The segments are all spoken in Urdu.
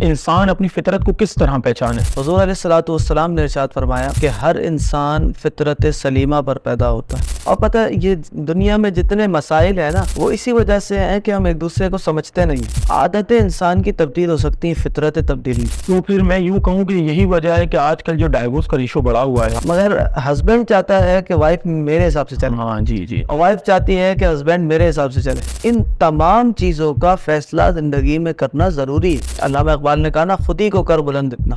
انسان اپنی فطرت کو کس طرح پہچانے؟ حضور علیہ الصلوۃ والسلام نے ارشاد فرمایا کہ ہر انسان فطرت سلیمہ پر پیدا ہوتا ہے. اور پتہ ہے یہ دنیا میں جتنے مسائل ہیں نا وہ اسی وجہ سے ہیں کہ ہم ایک دوسرے کو سمجھتے نہیں. عادتیں انسان کی تبدیل ہو سکتی ہیں، فطرت تبدیلی. تو پھر میں یوں کہوں کہ یہی وجہ ہے کہ آج کل جو ڈائیورس کا ریشو بڑا ہوا ہے. مگر ہسبینڈ چاہتا ہے کہ وائف میرے حساب سے چلے. ہاں جی. اور وائف چاہتی ہے کہ ہسبینڈ میرے حساب سے چلے. ان تمام چیزوں کا فیصلہ زندگی میں کرنا ضروری ہے. علامہ اقبال نے کہا نا، خود ہی کو کر بلند اتنا.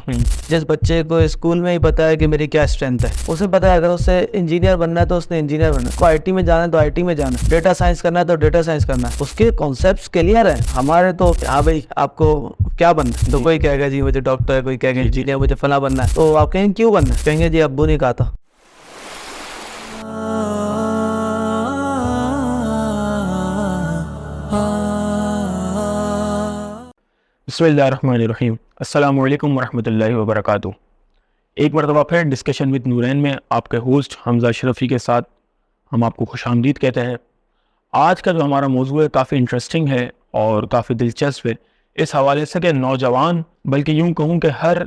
جس بچے کو اسکول میں ہی پتا ہے کہ میری کیا اسٹرینتھ ہے، اسے پتا ہے اگر اسے انجینئر بننا ہے تو اس نے انجینئر بننا ہے، کو آئی ٹی میں جانا ہے تو آئی ٹی میں جانا ہے، ڈیٹا سائنس کرنا ہے تو ڈیٹا سائنس کرنا ہے. اس کے کانسیپٹس کلیئر ہیں. ہمارے تو ہاں بھائی آپ کو کیا بننا ہے، تو کوئی کہے گا جی مجھے ڈاکٹر ہے، کوئی کہے گا انجینئر، مجھے فلاں بننا ہے. تو آپ کہیں کیوں بننا ہے، کہیں گے جی ابو نے کہا تھا. بسم اللہ الرحمن الرحیم. السلام علیکم ورحمۃ اللہ وبرکاتہ. ایک مرتبہ پھر ڈسکشن وتھ نورین میں آپ کے ہوسٹ حمزہ اشرفی کے ساتھ ہم آپ کو خوش آمدید کہتے ہیں. آج کا جو ہمارا موضوع ہے کافی انٹرسٹنگ ہے اور کافی دلچسپ ہے، اس حوالے سے کہ نوجوان بلکہ یوں کہوں کہ ہر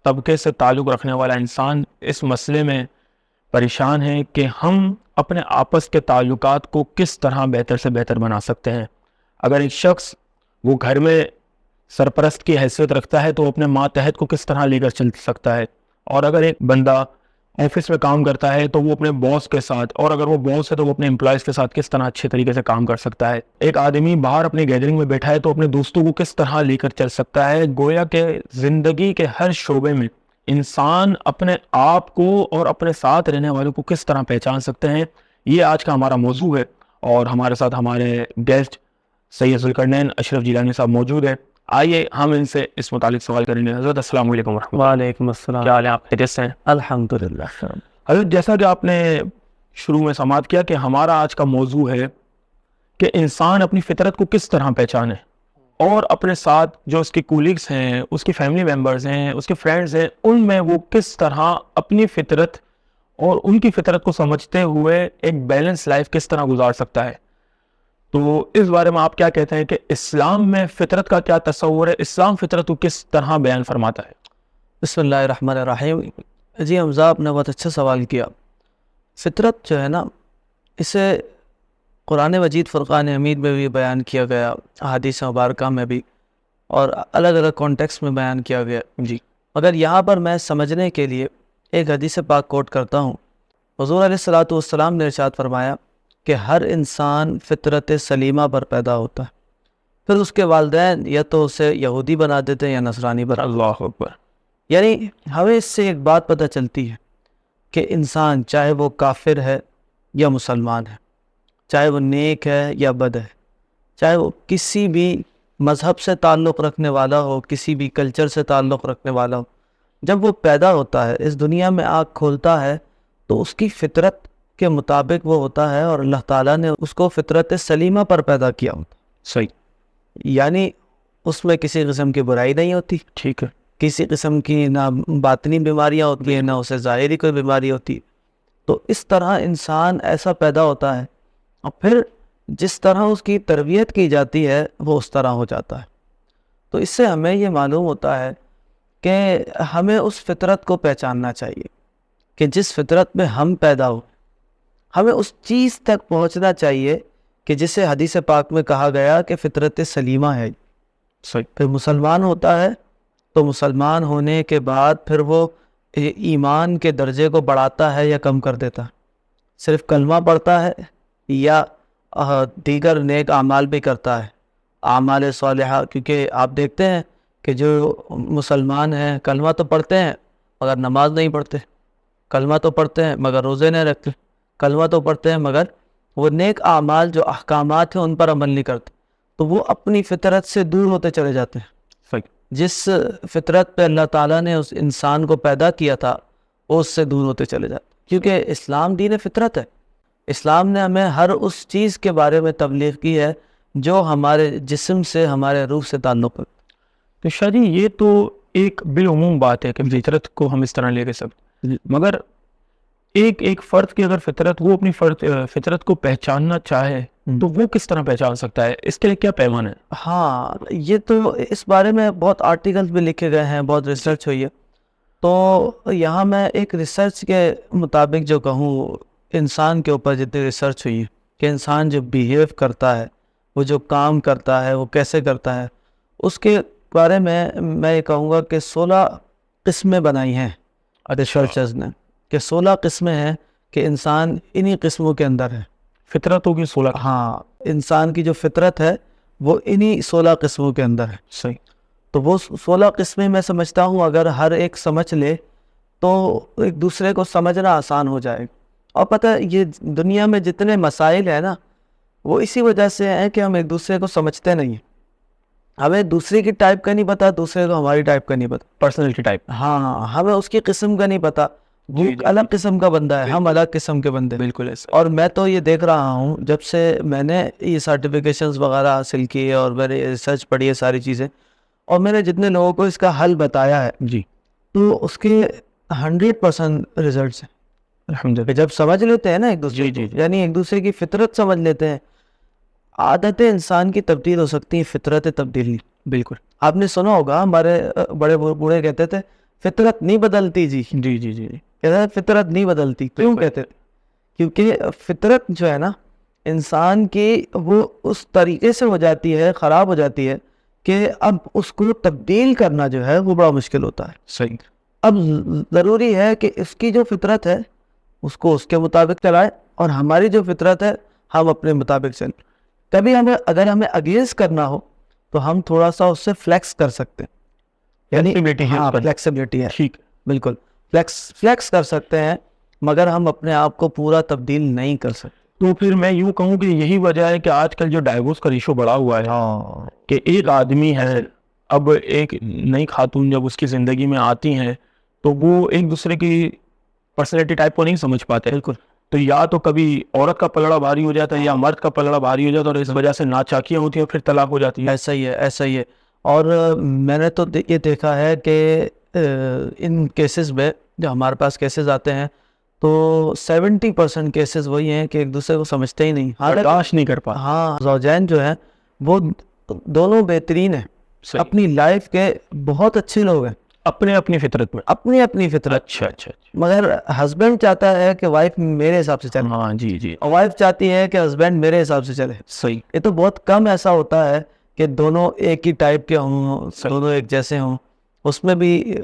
طبقے سے تعلق رکھنے والا انسان اس مسئلے میں پریشان ہے کہ ہم اپنے آپس کے تعلقات کو کس طرح بہتر سے بہتر بنا سکتے ہیں. اگر ایک شخص وہ گھر میں سرپرست کی حیثیت رکھتا ہے تو وہ اپنے ماتحت کو کس طرح لے کر چل سکتا ہے، اور اگر ایک بندہ آفس میں کام کرتا ہے تو وہ اپنے باس کے ساتھ، اور اگر وہ باس ہے تو وہ اپنے امپلائز کے ساتھ کس طرح اچھے طریقے سے کام کر سکتا ہے. ایک آدمی باہر اپنی گیدرنگ میں بیٹھا ہے تو اپنے دوستوں کو کس طرح لے کر چل سکتا ہے. گویا کہ زندگی کے ہر شعبے میں انسان اپنے آپ کو اور اپنے ساتھ رہنے والوں کو کس طرح پہچان سکتے ہیں، یہ آج کا ہمارا موضوع ہے. اور ہمارے ساتھ ہمارے گیسٹ سید ذوالقرنین اشرف جیلانی صاحب موجود ہیں. آئیے ہم ان سے اس متعلق سوال کریں گے. حضرت السلام علیکم ورحمۃ اللہ. وعلیکم السلام. کیا حال ہے، آپ خیریت سے ہیں؟ الحمدللہ. حضرت جیسا کہ آپ نے شروع میں سماعت کیا کہ ہمارا آج کا موضوع ہے کہ انسان اپنی فطرت کو کس طرح پہچانے، اور اپنے ساتھ جو اس کے کولیگز ہیں، اس کی فیملی ممبرز ہیں، اس کے فرینڈز ہیں، ان میں وہ کس طرح اپنی فطرت اور ان کی فطرت کو سمجھتے ہوئے ایک بیلنس لائف کس طرح گزار سکتا ہے. تو اس بارے میں آپ کیا کہتے ہیں کہ اسلام میں فطرت کا کیا تصور ہے، اسلام فطرت کو کس طرح بیان فرماتا ہے؟ بسم اللہ الرحمن الرحیم. جی حمزہ، آپ نے بہت اچھا سوال کیا. فطرت جو ہے نا، اسے قرآن مجید فرقان حمید میں بھی بیان کیا گیا، احادیث مبارکہ میں بھی، اور الگ الگ کانٹیکس میں بیان کیا گیا. جی. مگر یہاں پر میں سمجھنے کے لیے ایک حدیث پاک کوٹ کرتا ہوں. حضور علیہ الصلوۃ والسلام نے ارشاد فرمایا کہ ہر انسان فطرت سلیمہ پر پیدا ہوتا ہے. پھر اس کے والدین یا تو اسے یہودی بنا دیتے ہیں یا نصرانی بنا دیتے ہیں. اللہ اکبر. یعنی ہمیں اس سے ایک بات پتہ چلتی ہے کہ انسان چاہے وہ کافر ہے یا مسلمان ہے، چاہے وہ نیک ہے یا بد ہے، چاہے وہ کسی بھی مذہب سے تعلق رکھنے والا ہو، کسی بھی کلچر سے تعلق رکھنے والا ہو، جب وہ پیدا ہوتا ہے، اس دنیا میں آنکھ کھولتا ہے تو اس کی فطرت کے مطابق وہ ہوتا ہے، اور اللہ تعالیٰ نے اس کو فطرت سلیمہ پر پیدا کیا ہوتا. صحیح. یعنی اس میں کسی قسم کی برائی نہیں ہوتی، ٹھیک ہے. کسی قسم کی نہ باطنی بیماریاں ہوتی ہیں، نہ اسے ظاہری کوئی بیماری ہوتی. تو اس طرح انسان ایسا پیدا ہوتا ہے، اور پھر جس طرح اس کی تربیت کی جاتی ہے وہ اس طرح ہو جاتا ہے. تو اس سے ہمیں یہ معلوم ہوتا ہے کہ ہمیں اس فطرت کو پہچاننا چاہیے کہ جس فطرت میں ہم پیدا ہو، ہمیں اس چیز تک پہنچنا چاہیے کہ جسے حدیث پاک میں کہا گیا کہ فطرت سلیمہ ہے. صحیح. پھر مسلمان ہوتا ہے تو مسلمان ہونے کے بعد پھر وہ ایمان کے درجے کو بڑھاتا ہے یا کم کر دیتا ہے، صرف کلمہ پڑھتا ہے یا دیگر نیک اعمال بھی کرتا ہے، اعمال صالحہ. کیونکہ آپ دیکھتے ہیں کہ جو مسلمان ہیں کلمہ تو پڑھتے ہیں مگر نماز نہیں پڑھتے، کلمہ تو پڑھتے ہیں مگر روزے نہیں رکھتے، کلمہ تو پڑھتے ہیں مگر وہ نیک اعمال جو احکامات ہیں ان پر عمل نہیں کرتے. تو وہ اپنی فطرت سے دور ہوتے چلے جاتے ہیں. صحیح. جس فطرت پہ اللہ تعالیٰ نے اس انسان کو پیدا کیا تھا وہ اس سے دور ہوتے چلے جاتے، کیونکہ اسلام دین فطرت ہے. اسلام نے ہمیں ہر اس چیز کے بارے میں تبلیغ کی ہے جو ہمارے جسم سے، ہمارے روح سے تعلق ہے. تو شاہ جی یہ تو ایک بالعموم بات ہے کہ فطرت کو ہم اس طرح لے کے سب، مگر ایک ایک فرد کی اگر فطرت وہ اپنی فطرت کو پہچاننا چاہے تو وہ کس طرح پہچان سکتا ہے؟ اس کے لیے کیا پیمان ہے؟ ہاں یہ تو اس بارے میں بہت آرٹیکلز بھی لکھے گئے ہیں, بہت ریسرچ ہوئی ہے. تو یہاں میں ایک ریسرچ کے مطابق جو کہوں, انسان کے اوپر جتنی ریسرچ ہوئی ہے کہ انسان جو بیہیو کرتا ہے, وہ جو کام کرتا ہے وہ کیسے کرتا ہے, اس کے بارے میں یہ کہوں گا کہ 16 قسمیں بنائی ہیں ریسرچرز نے, کہ 16 قسمیں ہیں کہ انسان انہی قسموں کے اندر ہے. فطرت ہوگی 16. ہاں, انسان کی جو فطرت ہے وہ انہی 16 قسموں کے اندر ہے. صحیح. تو وہ 16 قسمیں میں سمجھتا ہوں اگر ہر ایک سمجھ لے تو ایک دوسرے کو سمجھنا آسان ہو جائے. اور پتہ ہے یہ دنیا میں جتنے مسائل ہیں نا, وہ اسی وجہ سے ہیں کہ ہم ایک دوسرے کو سمجھتے نہیں ہیں. ہمیں دوسرے کی ٹائپ کا نہیں پتا, دوسرے کو ہماری ٹائپ کا نہیں پتا, پرسنالٹی ٹائپ. ہاں ہمیں اس کی قسم کا نہیں پتا. وہ الگ قسم کا بندہ ہے, ہم الگ قسم کے بندے. بالکل ایسا. اور میں تو یہ دیکھ رہا ہوں جب سے میں نے یہ سرٹیفکیشنز وغیرہ حاصل کی اور میں نے ریسرچ پڑھی ہے ساری چیزیں, اور میں نے جتنے لوگوں کو اس کا حل بتایا ہے جی, تو اس کے 100% ریزلٹس ہیں. الحمدللہ. جب سمجھ لیتے ہیں نا ایک دوسرے جی. کو, یعنی ایک دوسرے کی فطرت سمجھ لیتے ہیں. عادتیں انسان کی تبدیل ہو سکتی ہیں, فطرت تبدیل نہیں. بالکل. آپ نے سنا ہوگا ہمارے بڑے بوڑھے کہتے تھے فطرت نہیں بدلتی. جی جی. کہتے ہیں فطرت نہیں بدلتی. کیوں کہتے تھے؟ کیونکہ فطرت جو ہے نا انسان کی وہ اس طریقے سے ہو جاتی ہے, خراب ہو جاتی ہے کہ اب اس کو تبدیل کرنا جو ہے وہ بڑا مشکل ہوتا ہے. صحیح. اب ضروری ہے کہ اس کی جو فطرت ہے اس کو اس کے مطابق چلائے, اور ہماری جو فطرت ہے ہم اپنے مطابق چلیں. کبھی اگر ہمیں اگینسٹ کرنا ہو تو ہم تھوڑا سا اس سے فلیکس کر سکتے ہیں, یعنی فلیکسیبلٹی ہے. ٹھیک. بالکل فلیکس کر سکتے ہیں, مگر ہم اپنے آپ کو پورا تبدیل نہیں کر سکتے. تو پھر میں یوں کہوں کہ یہی وجہ ہے کہ آج کل جو ڈائیورس کا ریشو بڑا ہوا ہے, کہ ایک آدمی ہے, اب ایک نئی خاتون جب اس کی زندگی میں آتی ہیں تو وہ ایک دوسرے کی پرسنالٹی ٹائپ کو نہیں سمجھ پاتے. بالکل. تو یا تو کبھی عورت کا پلڑا بھاری ہو جاتا ہے یا مرد کا پلڑا بھاری ہو جاتا ہے, اور اس وجہ سے ناچاکیاں ہوتی ہیں, پھر طلاق ہو جاتی ہے. ایسا ہی ہے. اور میں نے تو یہ دیکھا ہے کہ ان کیسز میں جو ہمارے پاس کیسز آتے ہیں تو 70% کیسز وہی ہیں کہ ایک دوسرے کو سمجھتے ہی نہیں, برداشت نہیں کر پاتے. ہاں, زوجین جو ہیں وہ دونوں بہترین ہیں, اپنی لائف کے بہت اچھے لوگ ہیں اپنی فطرت میں, اپنی فطرت. اچھا. مگر ہسبینڈ چاہتا ہے کہ وائف میرے حساب سے چلے. ہاں جی. اور وائف چاہتی ہے کہ ہسبینڈ میرے حساب سے چلے. صحیح. یہ تو بہت کم ایسا ہوتا ہے کہ دونوں ایک ہی ٹائپ کے ہوں, دونوں ایک جیسے ہوں. اس میں بھی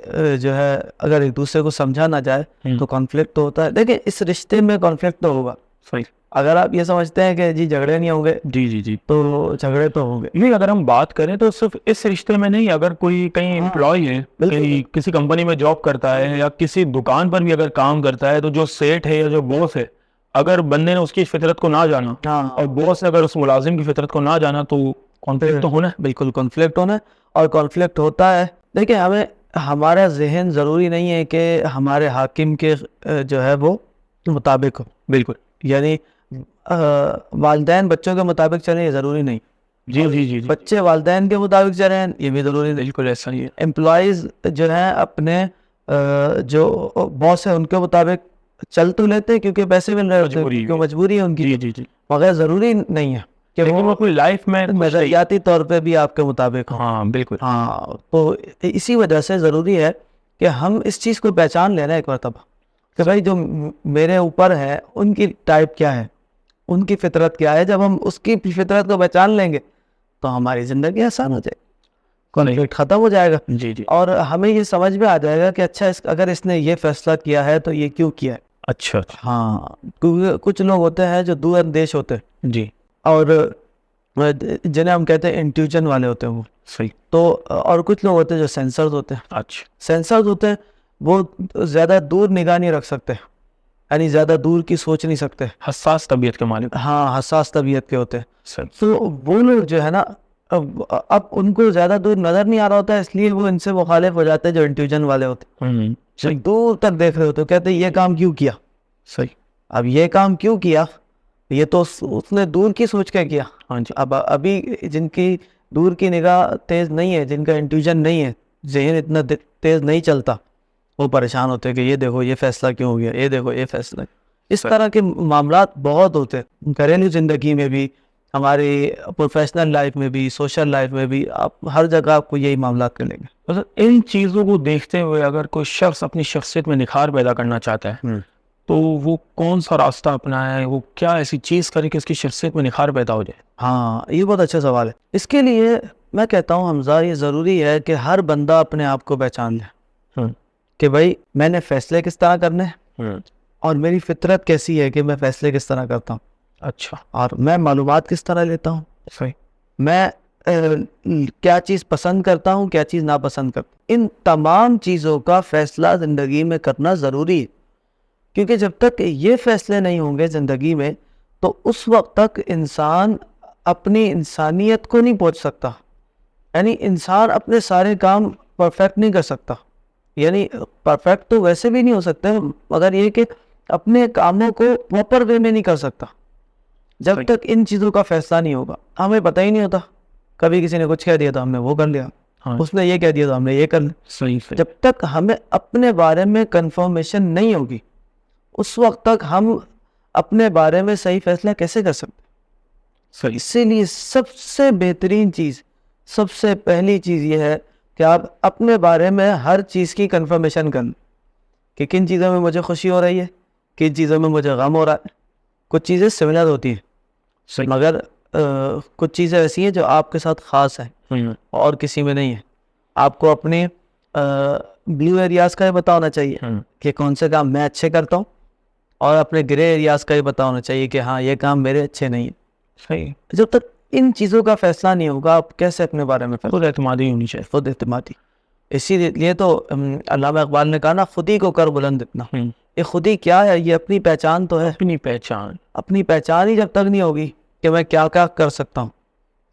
جو ہے اگر ایک دوسرے کو سمجھا نہ جائے تو کانفلکٹ تو ہوتا ہے. دیکھیں اس رشتے میں کانفلکٹ تو ہوگا. صحیح. اگر آپ یہ سمجھتے ہیں کہ جی جھگڑے نہیں ہوں گے, جی تو جھگڑے تو ہوں گے. نہیں, اگر ہم بات کریں تو صرف اس رشتے میں نہیں, اگر کوئی کہیں امپلائی ہے, کہیں کسی کمپنی میں جاب کرتا ہے یا کسی دکان پر بھی اگر کام کرتا ہے, تو جو سیٹ ہے یا جو باس ہے, اگر بندے نے اس کی فطرت کو نہ جانا اور باس نے اگر اس ملازم کی فطرت کو نہ جانا تو کانفلکٹ تو ہونا ہے. بالکل کانفلکٹ ہونا ہے, اور کانفلکٹ ہوتا ہے. دیکھیں ہمارا ذہن ضروری نہیں ہے کہ ہمارے حاکم کے جو ہے وہ مطابق ہو. بالکل. یعنی والدین بچوں کے مطابق چلیں یہ ضروری نہیں. جی. بچے والدین کے مطابق چلیں یہ بھی ضروری نہیں. بالکل ایسا ہی ہے. امپلائیز جو ہیں اپنے جو باس ہیں ان کے مطابق چل تو لیتے کیونکہ پیسے مل رہے ہوتے ہیں, کیونکہ مجبوری ہے ان کی. جی. مگر ضروری نہیں ہے کہ وہ اپنی لائف میں نظریاتی طور پہ بھی آپ کے مطابق ہوں. ہاں بالکل. ہاں, تو اسی وجہ سے ضروری ہے کہ ہم اس چیز کو پہچان لینا ایک مرتبہ کہ بھائی جو میرے اوپر ہے ان کی ٹائپ کیا ہے, ان کی فطرت کیا ہے. جب ہم اس کی فطرت کو پہچان لیں گے تو ہماری زندگی آسان ہو جائے گی, کانفلکٹ ختم ہو جائے گا. جی. اور ہمیں یہ سمجھ میں آ جائے گا کہ اچھا اگر اس نے یہ فیصلہ کیا ہے تو یہ کیوں کیا ہے. اچھا. ہاں, کیونکہ کچھ لوگ ہوتے ہیں جو دور اندیش ہوتے ہیں. جی. اور جنہیں ہم کہتے ہیں انٹیویجن والے ہوتے ہیں وہ. صحیح. تو اور کچھ لوگ ہوتے ہیں جو سینسرز ہوتے ہیں. اچھا. سینسرز ہوتے ہیں وہ زیادہ دور نگاہ نہیں رکھ سکتے, یعنی زیادہ دور کی سوچ نہیں سکتے, حساس طبیعت کے مالک. ہاں, حساس طبیعت کے ہوتے ہیں. صحیح. تو وہ لوگ جو ہے نا اب ان کو زیادہ دور نظر نہیں آ رہا ہوتا ہے, اس لیے وہ ان سے مخالف ہو جاتے ہیں جو انٹیویجن والے ہوتے ہیں. دور تک دیکھ رہے ہوتے ہیں, کہتے ہیں یہ کام کیوں کیا. صحیح. اب یہ کام کیوں کیا, یہ تو اس نے دور کی سوچ کے کیا. ہاں جی. اب ابھی جن کی دور کی نگاہ تیز نہیں ہے, جن کا انٹیویژن نہیں ہے, ذہن اتنا تیز نہیں چلتا, وہ پریشان ہوتے ہیں کہ یہ دیکھو یہ فیصلہ کیوں ہو گیا, یہ دیکھو یہ فیصلہ. اس طرح کے معاملات بہت ہوتے ہیں گھریلو زندگی میں بھی, ہماری پروفیشنل لائف میں بھی, سوشل لائف میں بھی. آپ ہر جگہ آپ کو یہی معاملات ملیں گے. مطلب ان چیزوں کو دیکھتے ہوئے اگر کوئی شخص اپنی شخصیت میں نکھار پیدا کرنا چاہتا ہے تو وہ کون سا راستہ اپنائے, وہ کیا ایسی چیز کرے کہ اس کی شخصیت میں نکھار پیدا ہو جائے؟ ہاں یہ بہت اچھا سوال ہے. اس کے لیے میں کہتا ہوں حمزہ, یہ ضروری ہے کہ ہر بندہ اپنے آپ کو پہچان لے کہ بھائی میں نے فیصلے کس طرح کرنے ہیں اور میری فطرت کیسی ہے کہ میں فیصلے کس طرح کرتا ہوں. اچھا. اور میں معلومات کس طرح لیتا ہوں. صحیح. میں کیا چیز پسند کرتا ہوں, کیا چیز ناپسند کرتا ہوں. ان تمام چیزوں کا فیصلہ زندگی میں کرنا ضروری ہے, کیونکہ جب تک یہ فیصلے نہیں ہوں گے زندگی میں تو اس وقت تک انسان اپنی انسانیت کو نہیں پہنچ سکتا. یعنی انسان اپنے سارے کام پرفیکٹ نہیں کر سکتا. یعنی پرفیکٹ تو ویسے بھی نہیں ہو سکتے, مگر یہ کہ اپنے کاموں کو پراپر وے میں نہیں کر سکتا جب تک ان چیزوں کا فیصلہ نہیں ہوگا. ہمیں پتہ ہی نہیں ہوتا, کبھی کسی نے کچھ کہہ دیا تو ہم نے وہ کر لیا, اس نے یہ کہہ دیا تو ہم نے یہ کر لیا. صحیح. جب تک ہمیں اپنے بارے میں کنفرمیشن نہیں ہوگی اس وقت تک ہم اپنے بارے میں صحیح فیصلہ کیسے کر سکتے. صحیح. اسی لیے سب سے بہترین چیز, سب سے پہلی چیز یہ ہے کہ آپ اپنے بارے میں ہر چیز کی کنفرمیشن کر لیں کہ کن چیزوں میں مجھے خوشی ہو رہی ہے, کن چیزوں میں مجھے غم ہو رہا ہے. کچھ چیزیں سملر ہوتی ہیں مگر کچھ چیزیں ایسی ہیں جو آپ کے ساتھ خاص ہیں اور کسی میں نہیں ہے. آپ کو اپنے بلیو ایریاز کا یہ پتہ ہونا چاہیے کہ کون سے کام میں اچھے کرتا ہوں, اور اپنے گرے ایریاز کا یہ پتہ ہونا چاہیے کہ ہاں یہ کام میرے اچھے نہیں ہیں. صحیح. جب تک ان چیزوں کا فیصلہ نہیں ہوگا آپ کیسے اپنے بارے میں خود اعتمادی ہونی چاہیے. خود اعتمادی. اسی لیے تو علامہ اقبال نے کہا نا, خود ہی کو کر بلند اتنا. یہ خود ہی کیا ہے, یہ اپنی پہچان تو ہے. اپنی پہچان. اپنی پہچان ہی جب تک نہیں ہوگی کہ میں کیا کیا کر سکتا ہوں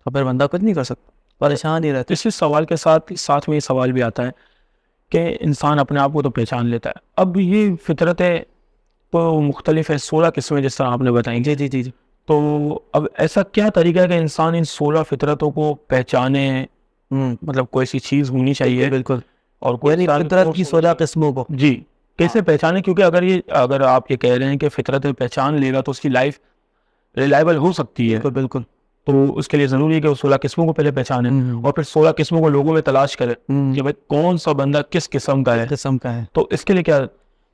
تو پھر بندہ کچھ نہیں کر سکتا, پریشان ہی رہتا. اسی سوال کے ساتھ میں یہ سوال بھی آتا ہے کہ انسان اپنے آپ کو تو پہچان لیتا ہے, اب یہ فطرتیں تو مختلف ہے, 16 قسمیں جس طرح آپ نے بتائیں. جی جی جی جی. تو اب ایسا کیا طریقہ ہے کہ انسان ان 16 فطرتوں کو پہچانے, مطلب کوئی ایسی چیز ہونی چاہیے بالکل, اور کوئی فطرت کی 16 قسموں کو جی کیسے پہچانے, کیونکہ اگر آپ یہ کہہ رہے ہیں کہ فطرت پہچان لے گا تو اس کی لائف ریلائبل ہو سکتی ہے. بالکل. تو اس کے لیے ضروری ہے کہ وہ 16 قسموں کو پہلے پہچانے اور پھر 16 قسموں کو لوگوں میں تلاش کرے کہ بھائی کون سا بندہ کس قسم کا ہے. تو اس کے لیے کیا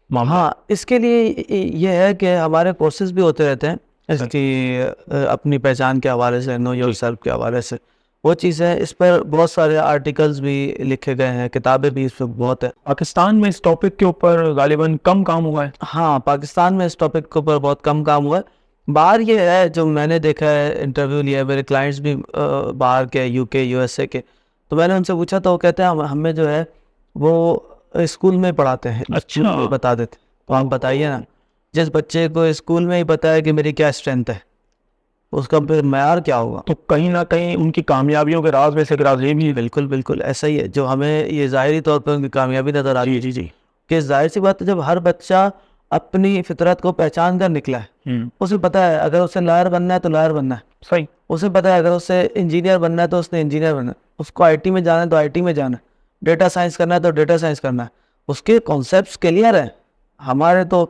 معاملہ؟ ہاں اس کے لیے یہ ہے کہ ہمارے کورسز بھی ہوتے رہتے ہیں اس کی اپنی پہچان کے حوالے سے, نو یور سیلف کے حوالے سے. وہ چیزیں اس پر بہت سارے آرٹیکلز بھی لکھے گئے ہیں, کتابیں بھی اس پہ بہت ہیں. پاکستان میں اس ٹاپک کے اوپر غالباً کم کام ہوا ہے. ہاں پاکستان میں اس ٹاپک کے اوپر بہت کم کام ہوا ہے. باہر یہ ہے جو میں نے دیکھا ہے, انٹرویو لیا ہے, میرے کلائنٹس بھی باہر کے, یو کے, یو ایس اے کے, تو میں نے ان سے پوچھا تو وہ کہتے ہیں ہمیں جو ہے وہ اسکول میں پڑھاتے ہیں. اچھا. بتا دیتے. تو آپ بتائیے نا, جس بچے کو اسکول میں ہی پتہ ہے کہ میری کیا اسٹرینتھ ہے اس کا پھر معیار کیا ہوگا. تو کہیں نہ کہیں ان کی کامیابیوں کے راز میں سے راز یہ بھی. بالکل بالکل ایسا ہی ہے, جو ہمیں یہ ظاہری طور پر ان کی کامیابی نظر آتی ہے. جی جی. کہ ظاہر سی بات ہے جب ہر بچہ اپنی فطرت کو پہچان کر نکلا ہے, اسے پتہ ہے اگر اسے لائر بننا ہے تو لائر بننا ہے. صحیح. اسے پتہ ہے اگر اسے انجینئر بننا ہے تو اس نے انجینئر بننا ہے. اس کو آئی ٹی میں جانا ہے تو آئی ٹی میں جانا ہے. ڈیٹا سائنس کرنا ہے تو ڈیٹا سائنس کرنا ہے. اس کے کانسیپٹس کلیئر ہیں. ہمارے تو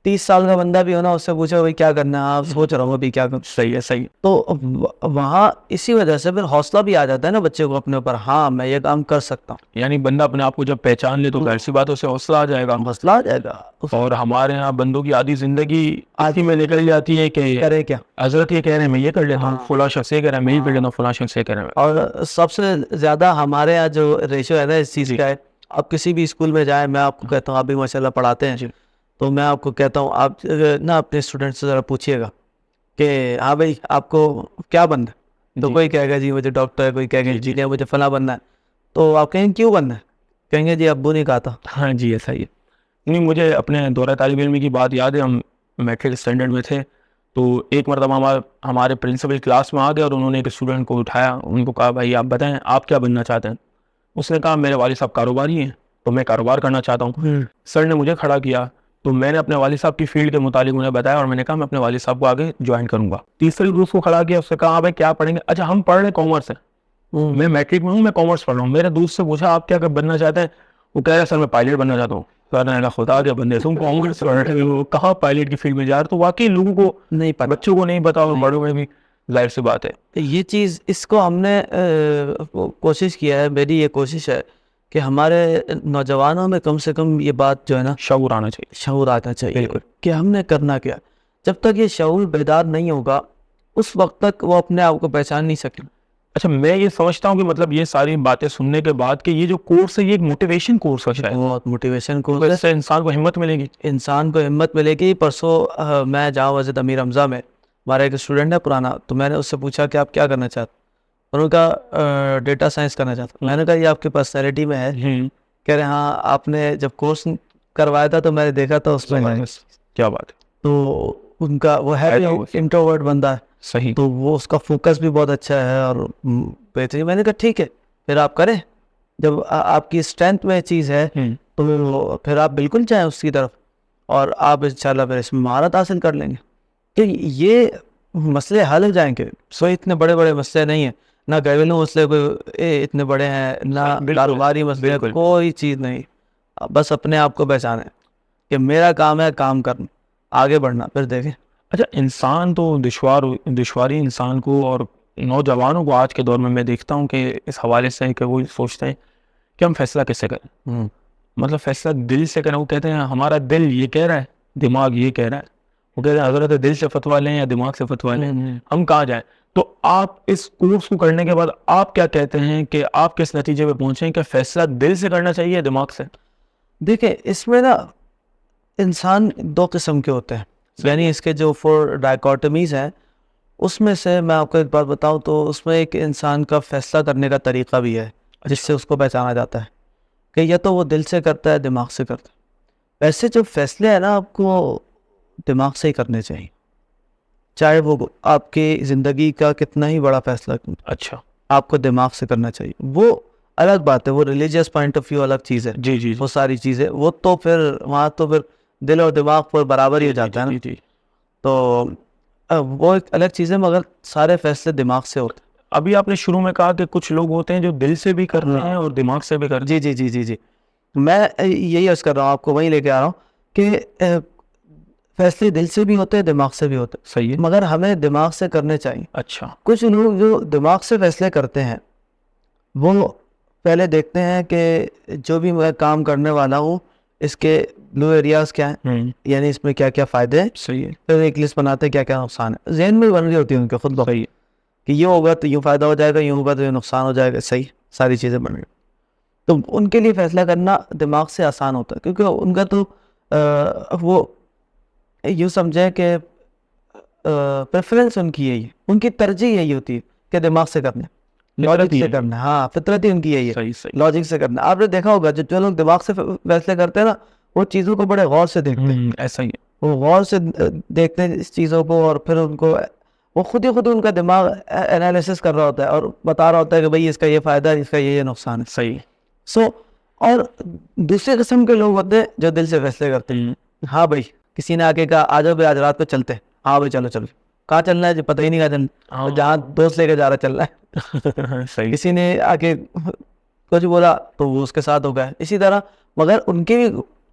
30 سال کا بندہ بھی ہونا, اس سے پوچھو بھائی کیا کرنا ہے, آپ سوچ رہا ہوں ابھی کیا کروں. صحیح ہے. صحیح. تو وہاں اسی وجہ سے پھر حوصلہ بھی آ جاتا ہے نا بچے کو اپنے اوپر, ہاں میں یہ کام کر سکتا ہوں. یعنی بندہ اپنے آپ کو جب پہچان لے تو ظاہر سی بات اسے حوصلہ آ جائے گا. حوصلہ آ جائے گا. اور ہمارے یہاں بندوں کی آدھی زندگی آدھی میں نکل جاتی ہے کہ کرے کیا, حضرت یہ کہہ رہے ہیں میں یہ کر لیتا ہوں, فلاں شخص یہ کہہ رہا ہے میں یہ کر لیتا ہوں, فلاں شخص یہ کہہ رہا ہے. اور سب سے زیادہ ہمارے یہاں جو ریشو ہے نا اس چیز کا ہے, آپ کسی بھی اسکول میں جائیں, میں آپ کو کہتا ہوں, آپ بھی ماشاء اللہ پڑھاتے ہیں, تو میں آپ کو کہتا ہوں آپ نا اپنے اسٹوڈنٹ سے ذرا پوچھیے گا کہ ہاں بھائی آپ کو کیا بننا ہے. تو کوئی کہے گا جی مجھے ڈاکٹر ہے, کوئی کہے گا انجینئر, مجھے فلاں بننا ہے. تو آپ کہیں گے کیوں بننا ہے, کہیں گے جی ابو نے کہا تھا. ہاں جی ایسا ہی ہے. نہیں مجھے اپنے دورہ طالب علم کی بات یاد ہے, ہم میٹرک اسٹینڈرڈ میں تھے تو ایک مرتبہ ہمارے پرنسپل کلاس میں آ گئے اور انہوں نے ایک اسٹوڈنٹ کو اٹھایا, ان کو کہا بھائی آپ بتائیں آپ کیا بننا چاہتے ہیں. اس نے کہا میرے والد صاحب کاروباری ہیں تو میں کاروبار کرنا چاہتا ہوں. سر نے مجھے کھڑا کیا تو میں نے اپنے والد صاحب کی فیلڈ کے متعلق انہیں بتایا اور میں نے کہا میں اپنے والد صاحب کو آگے جوائن کروں گا. تیسرے دوست کو کھڑا کیا, اس سے کہا بھائی کیا پڑھیں گے. اچھا ہم پڑھ رہے کامرس ہیں, میں میٹرک میں ہوں, میں کامرس پڑھ رہا ہوں. میرے دوست سے پوچھا آپ کیا بننا چاہتے ہیں, وہ کہہ رہا سر میں پائلٹ بننا چاہتا ہوں. سر نے کہا خدا کے بندے تم کانگریس وہ کہاں پائلٹ کی فیلڈ میں جا رہے. تو واقعی لوگوں کو نہیں پتا. بچوں کو نہیں پتا اور بڑوں میں بھی ظاہر سی بات ہے. یہ چیز اس کو ہم نے کوشش کیا ہے, میری یہ کوشش ہے کہ ہمارے نوجوانوں میں کم سے کم یہ بات جو ہے نا شعور آنا چاہیے. شعور آنا چاہیے بالکل. کہ ہم نے کرنا کیا. جب تک یہ شعور بیدار نہیں ہوگا اس وقت تک وہ اپنے آپ کو پہچان نہیں سکیں. اچھا میں یہ سمجھتا ہوں کہ مطلب یہ ساری باتیں سننے کے بعد کہ یہ جو کورس ہے یہ ایک موٹیویشن کورس ہے شاید. بہت موٹیویشن کو اس سے انسان کو ہمت ملے گی. انسان کو ہمت ملے گی. پرسوں میں جامع مسجد امیر حمزہ میں ہمارا ایک اسٹوڈنٹ ہے پرانا, تو میں نے اس سے پوچھا کہ آپ کیا کرنا چاہتے. انہوں نے کہا ڈیٹا سائنس کرنا چاہتا. میں نے کہا یہ آپ کی پرسنالٹی میں ہے. کہہ رہے ہاں آپ نے جب کورس کروایا تھا تو میں نے دیکھا تھا اس میں. کیا بات ہے. تو ان کا وہ ہے انٹروورٹ بندہ ہے. صحیح. تو وہ اس کا فوکس بھی بہت اچھا ہے اور بہترین. میں نے کہا ٹھیک ہے پھر آپ کریں, جب آپ کی اسٹرینتھ میں چیز ہے تو پھر آپ بالکل جائیں اس کی طرف اور آپ انشاءاللہ پھر اس میں مہارت حاصل کر لیں گے. کہ یہ مسئلے حل ہو جائیں گے. سو اتنے بڑے بڑے مسئلے نہیں ہیں, نہ گھریلو مسئلے کوئی اتنے بڑے ہیں, نہ کاروباری مسئلے, کوئی چیز نہیں. بس اپنے آپ کو پہچانیں کہ میرا کام ہے کام کرنا, آگے بڑھنا, پھر دیکھیں. اچھا انسان تو دشواری انسان کو اور نوجوانوں کو آج کے دور میں دیکھتا ہوں کہ اس حوالے سے کہ وہ سوچتے ہیں کہ ہم فیصلہ کیسے کریں. مطلب فیصلہ دل سے کریں. وہ کہتے ہیں ہمارا دل یہ کہہ رہا ہے, دماغ یہ کہہ رہا ہے. وہ کہتے ہیں حضرت دل سے فتویٰ لیں یا دماغ سے فتویٰ لیں, ہم کہاں جائیں. تو آپ اس کورس کو کرنے کے بعد آپ کیا کہتے ہیں کہ آپ کس نتیجے پہ پہنچیں کہ فیصلہ دل سے کرنا چاہیے یا دماغ سے؟ دیکھیں اس میں نا انسان دو قسم کے ہوتے ہیں, یعنی اس کے جو 4 ڈائیکوٹمیز ہیں اس میں سے میں آپ کو ایک بات بتاؤں تو اس میں ایک انسان کا فیصلہ کرنے کا طریقہ بھی ہے جس سے اس کو پہچانا جاتا ہے کہ یا تو وہ دل سے کرتا ہے دماغ سے کرتا ہے. ویسے جو فیصلے ہیں نا آپ کو دماغ سے ہی کرنے چاہیے, چاہے وہ آپ کی زندگی کا کتنا ہی بڑا فیصلہ اچھا آپ کو دماغ سے کرنا چاہیے. وہ الگ بات ہے, وہ ریلیجیس پوائنٹ آف ویو الگ چیز ہے. جی وہ ساری چیزیں وہ تو پھر وہاں تو پھر دل اور دماغ پر برابر ہی ہو جاتا ہے نا. تو وہ ایک الگ چیز ہے, مگر سارے فیصلے دماغ سے ہوتے ہیں. ابھی آپ نے شروع میں کہا کہ کچھ لوگ ہوتے ہیں جو دل سے بھی کرتے ہیں اور دماغ سے بھی کرتے ہیں. جی میں یہی عرض کر رہا ہوں, آپ کو وہیں لے کے آ رہا ہوں کہ فیصلے دل سے بھی ہوتے ہیں دماغ سے بھی ہوتے ہیں. صحیح ہے. مگر ہمیں دماغ سے کرنے چاہیے. اچھا. کچھ لوگ جو دماغ سے فیصلے کرتے ہیں وہ پہلے دیکھتے ہیں کہ جو بھی میں کام کرنے والا ہوں اس کے بلو ایریاز کیا ہیں, یعنی اس میں کیا کیا فائدے ہیں. صحیح ہے. پھر ایک لسٹ بناتے ہیں کیا کیا نقصان ہے, ذہن میں بن رہی ہوتی ہے ان کے خود بخود. صحیح ہے. کہ یہ ہوگا تو یوں فائدہ ہو جائے گا, یوں ہوگا تو یہ نقصان ہو جائے گا. صحیح, ساری چیزیں بن رہی. تو ان کے لیے فیصلہ کرنا دماغ سے آسان ہوتا ہے کیونکہ ان کا تو وہ یوں سمجھیں کہ پریفرنس ان کی یہی ہے, ان کی ترجیح یہی ہوتی ہے کہ دماغ سے کرنا, لاجک سے کرنا. ہاں فطرت ہی ان کی یہی ہے, لاجک سے کرنا. آپ نے دیکھا ہوگا جو لوگ دماغ سے فیصلے کرتے ہیں نا وہ چیزوں کو بڑے غور سے دیکھتے ہیں. ایسا ہی ہے, وہ غور سے دیکھتے ہیں اس چیزوں کو اور پھر ان کو وہ خود ہی خود ان کا دماغ انالیسس کر رہا ہوتا ہے اور بتا رہا ہوتا ہے کہ بھئی اس کا یہ فائدہ ہے, اس کا یہ نقصان ہے. صحیح. اور دوسرے قسم کے لوگ ہوتے ہیں جو دل سے فیصلے کرتے ہیں. ہاں بھائی کسی نے آ کے کہا آ جاؤ بھائی آج رات کو چلتے ہیں. ہاں بھائی چلو چلو. کہاں چلنا ہے جو پتہ ہی نہیں کہاں چلنا, جہاں دوست لے کے جا رہا چلنا ہے. صحیح. کسی نے آ کے کچھ بولا تو وہ اس کے ساتھ ہو گیا. اسی طرح مگر ان کی بھی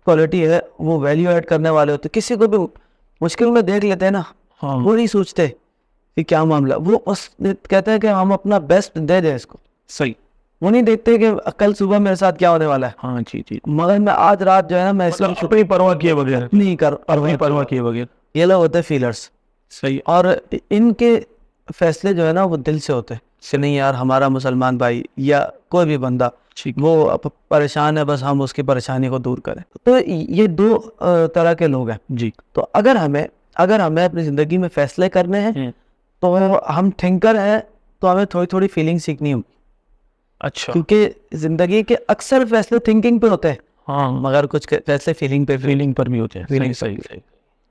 کوالٹی ہے, وہ ویلیو ایڈ کرنے والے ہوتے. کسی کو بھی مشکل میں دیکھ لیتے ہیں نا, وہ نہیں سوچتے کہ کیا معاملہ, وہ بس کہتے ہیں کہ ہم اپنا بیسٹ دے دیں اس کو. صحیح. وہ نہیں دیکھتے کہ کل صبح میرے ساتھ کیا ہونے والا ہے. ہاں جی. مگر میں آج رات جو ہے نا میں اس کو اپنی پرواہ کیے بغیر نہیں پرواہ کیے بغیر. یہ لوگ ہوتے ہیں فیلرز. صحیح. اور ان کے فیصلے جو ہے نا وہ دل سے ہوتے ہیں کہ نہیں یار ہمارا مسلمان بھائی یا کوئی بھی بندہ وہ پریشان ہے, بس ہم اس کی پریشانی کو دور کریں. تو یہ 2 طرح کے لوگ ہیں جی. تو اگر ہمیں اپنی زندگی میں فیصلے کرنے ہیں تو ہم تھنکر ہیں تو ہمیں تھوڑی فیلنگ سیکھنی ہوگی. اچھا. کیونکہ زندگی کے اکثر فیصلے تھنکنگ پہ ہوتے ہیں. ہاں مگر کچھ فیصلے فیلنگ پر بھی ہوتے ہیں. صحیح.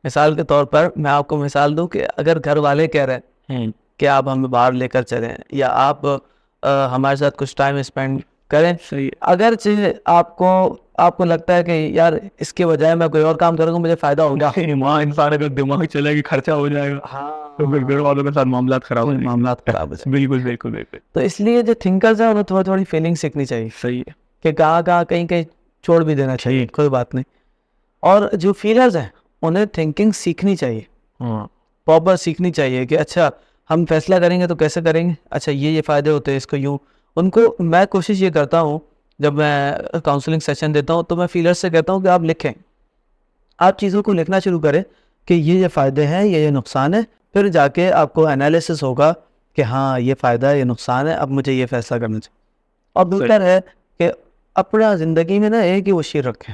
مثال کے طور پر میں آپ کو مثال دوں کہ اگر گھر والے کہہ رہے ہیں کہ آپ ہمیں باہر لے کر چلیں یا آپ ہمارے ساتھ کچھ ٹائم اسپینڈ کریں, اگرچہ آپ کو لگتا ہے کہ یار اس کے بجائے میں کوئی اور کام کروں گا مجھے فائدہ ہوگا. وہاں انسان اگر دماغ چلے گا خرچہ ہو جائے گا تو پھر گھر والوں کے ساتھ معاملات خراب ہو جائیں. بالکل. تو اس لیے جو تھنکرز ہیں انہیں تھوڑی فیلنگ سیکھنی چاہیے. صحیح ہے. کہ کہاں کہیں چھوڑ بھی دینا چاہیے, کوئی بات نہیں. اور جو فیلرز ہیں انہیں تھنکنگ سیکھنی چاہیے, پراپر سیکھنی چاہیے کہ اچھا ہم فیصلہ کریں گے تو کیسے کریں گے, اچھا یہ فائدے ہوتے ہیں اس کو یوں. ان کو میں کوشش یہ کرتا ہوں جب میں کاؤنسلنگ سیشن دیتا ہوں تو میں فیلر سے کہتا ہوں کہ آپ لکھیں, آپ چیزوں کو لکھنا شروع کریں کہ یہ فائدے ہیں, یہ نقصان ہے, پھر جا کے آپ کو انالیسس ہوگا کہ ہاں یہ فائدہ ہے, یہ نقصان ہے, اب مجھے یہ فیصلہ کرنا چاہیے. اور بہتر ہے کہ اپنا زندگی میں نا ایک ہی مشیر رکھیں,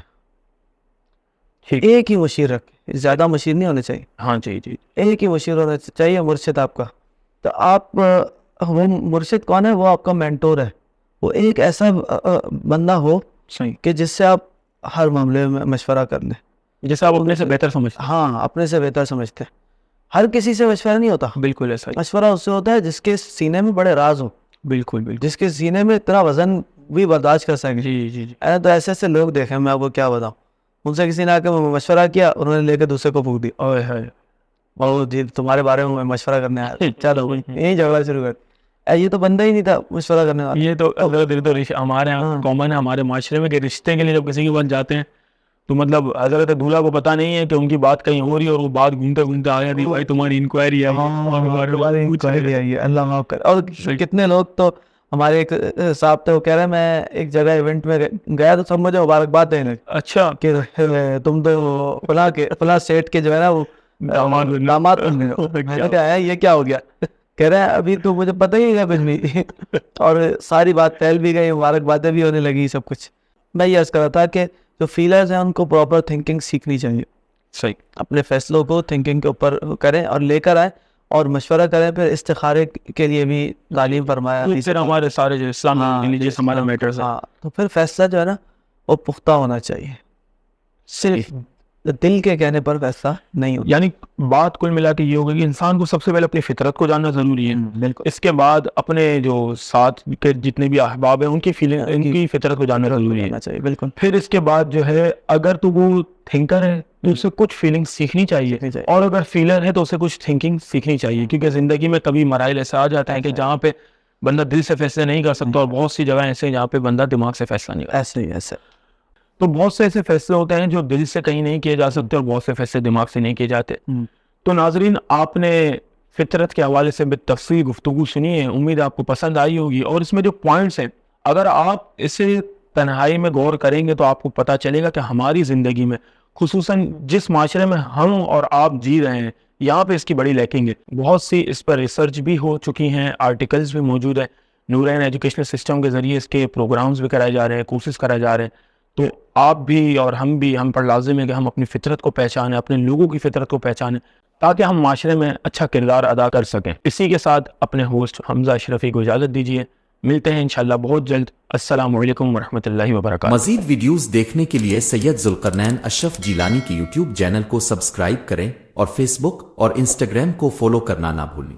ایک ہی مشیر رکھیں, زیادہ مشیر نہیں ہونے چاہیے. ہاں جی جی, ایک ہی مشیر ہونا چاہیے, مرشد آپ کا. تو آپ وہ مرشد کون ہے, وہ آپ کا مینٹور ہے, وہ ایک ایسا بندہ ہو صحیح کہ جس سے آپ ہر معاملے میں مشورہ کر لیں, جیسے آپ اپنے سے بہتر سمجھتے ہیں. ہاں اپنے سے بہتر سمجھتے ہیں. ہر کسی سے مشورہ نہیں ہوتا, بالکل ایسا ہی, مشورہ اس سے ہوتا ہے جس کے سینے میں بڑے راز ہو, بالکل بالکل, جس کے سینے میں اتنا وزن بھی برداشت کر سکے. جی جی جی, تو ایسے ایسے لوگ دیکھیں, میں آپ کو کیا بتاؤں, ان سے کسی نے آ کے مشورہ کیا, انہوں نے لے کے دوسرے کو پھونک دیا, اوے ہائے, اور جی تمہارے بارے میں مشورہ کرنے آیا, چلو یہی جھگڑا شروع کر. یہ تو بندہ ہی نہیں تھا مشورہ کرنے والا. یہ تو ہمارے یہاں کامن ہے ہمارے معاشرے میں کہ رشتے کے لیے جب کسی کے پاس جاتے ہیں تو مطلب حضرت دولہا کو پتہ نہیں ہے کہ ان کی بات کہیں ہو رہی ہے اور وہ بات گھومتے گھومتے آ جاتی ہے, بھائی تمہاری انکوائری ہے, اللہ معاف کر. اور کتنے لوگ تو ہمارے ایک صاحب تھے, وہ کہہ رہے میں ایک جگہ ایونٹ میں گیا تو سب مجھے مبارکباد دینے, اچھا کہ تم تو فلاں سیٹ کے جو ہے نا وہ داماد بن گئے ہو. میں نے کہا یہ کیا ہو گیا, کہہ رہے ہیں ابھی تو مجھے پتہ ہی نہیں کچھ بھی, اور ساری بات پھیل بھی گئی, مبارکبادیں بھی ہونے لگی, سب کچھ. میں یہ عرض کر رہا تھا کہ جو فیلرز ہیں ان کو پراپر تھنکنگ سیکھنی چاہیے, صحیح, اپنے فیصلوں کو تھنکنگ کے اوپر کریں اور لے کر آئیں اور مشورہ کریں. پھر استخارے کے لیے بھی تعلیم فرمایا, پھر ہمارے سارے جو اسلام ریلیجیس ہمارا میٹرز ہے, تو پھر فیصلہ جو ہے نا وہ پختہ ہونا چاہیے, صرف دل کے کہنے پر فیصلہ نہیں ہوتا. یعنی بات کل ملا کے یہ ہوگی کہ انسان کو سب سے پہلے اپنی فطرت کو جاننا ضروری ہے, بالکل, اس کے بعد اپنے جو ساتھ کے جتنے بھی احباب ہیں ان کی فیلنگ, ان کی فطرت کو جاننا ضروری ہے. بالکل, پھر اس کے بعد جو ہے اگر تو وہ تھنکر ہے تو اسے کچھ فیلنگ سیکھنی چاہیے, اور اگر فیلر ہے تو اسے کچھ تھنکنگ سیکھنی چاہیے, کیونکہ زندگی میں کبھی مراحل ایسا آ جاتا ہے کہ جہاں پہ بندہ دل سے فیصلے نہیں کر سکتا, اور بہت سی جگہ ایسے ہیں جہاں پہ بندہ دماغ سے فیصلہ نہیں کر ایسے. تو بہت سے ایسے فیصلے ہوتے ہیں جو دل سے کہیں نہیں کیے جا سکتے, اور بہت سے فیصلے دماغ سے نہیں کیے جاتے. تو ناظرین, آپ نے فطرت کے حوالے سے بالتفصیل گفتگو سنی ہے, امید آپ کو پسند آئی ہوگی. اور اس میں جو پوائنٹس ہیں اگر آپ اسے تنہائی میں غور کریں گے تو آپ کو پتہ چلے گا کہ ہماری زندگی میں, خصوصاً جس معاشرے میں ہم اور آپ جی رہے ہیں, یہاں پہ اس کی بڑی لیکنگ ہے. بہت سی اس پر ریسرچ بھی ہو چکی ہیں, آرٹیکلز بھی موجود ہیں, نورین ایجوکیشنل سسٹم کے ذریعے اس کے پروگرامز بھی کرائے جا رہے ہیں, کورسز کرائے جا رہے ہیں. تو آپ بھی اور ہم بھی, ہم پر لازم ہے کہ ہم اپنی فطرت کو پہچانیں, اپنے لوگوں کی فطرت کو پہچانیں, تاکہ ہم معاشرے میں اچھا کردار ادا کر سکیں. اسی کے ساتھ اپنے ہوسٹ حمزہ اشرفی کو اجازت دیجیے, ملتے ہیں انشاءاللہ بہت جلد. السلام علیکم ورحمۃ اللہ وبرکاتہ. مزید ویڈیوز دیکھنے کے لیے سید ذوالقرنین اشرف جیلانی کی یوٹیوب چینل کو سبسکرائب کریں اور فیس بک اور انسٹاگرام کو فالو کرنا نہ بھولیں.